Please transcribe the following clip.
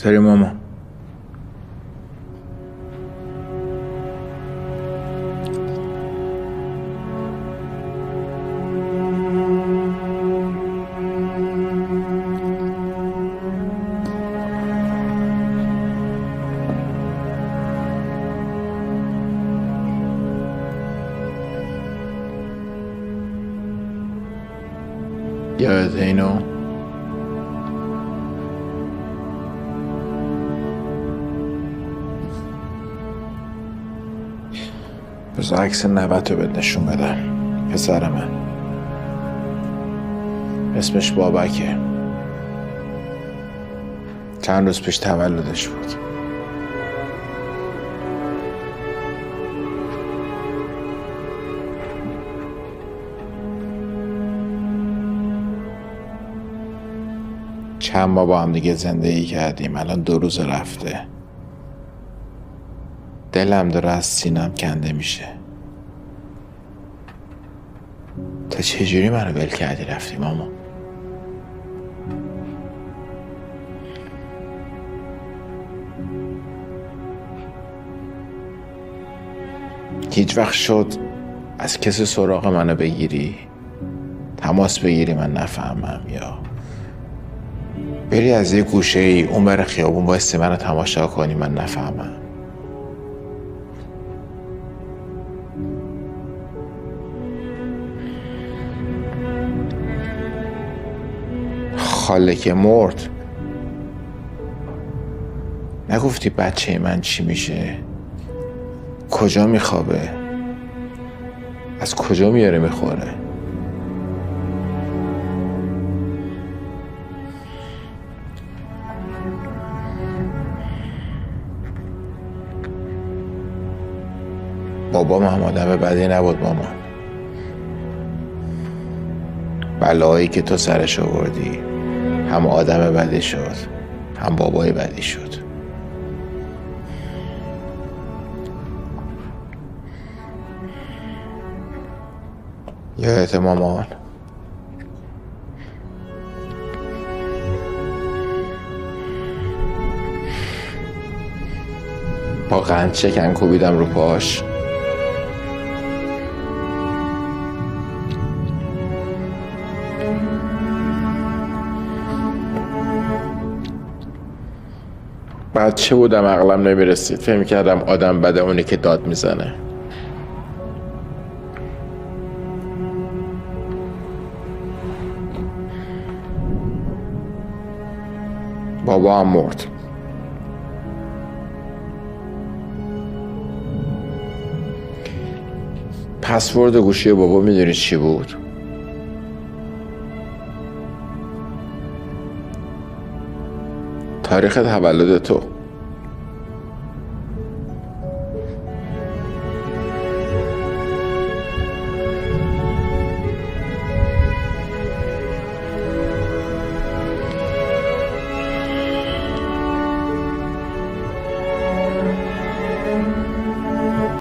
چطوری ماما؟ یادت اینو؟ بذار عکس نوت رو بهت نشون بدم. پسر من اسمش بابکه. چند روز پیش تولدش بود. چند ماه با هم دیگه زندگی کردیم. الان 2 روز رفته. دلم داره از سینم کنده میشه. تا چجوری منو ول کردی رفتی ماما؟ هیچ وقت شد از کسی سراغ منو بگیری، تماس بگیری من نفهمم، یا بری از یه گوشه ای اون بر خیابون بایستی منو تماشا کنی من نفهمم؟ خاله که مرد نگفتی بچه من چی میشه؟ کجا میخوابه؟ از کجا میاره میخوره؟ بابام هم آدم بدی نبود مامان. بلایی که تو سرش آوردی هم آدم بدی شد هم بابای بدی شد. یادت مامان؟ با قند شکن کوبیدم رو پاش. بچه بودم عقلم نمیرسید. فهم کردم آدم بده اونی که داد میزنه. بابا هم مرد. پسورد گوشی بابا میدونی چی بود؟ تاریخ تولد تو.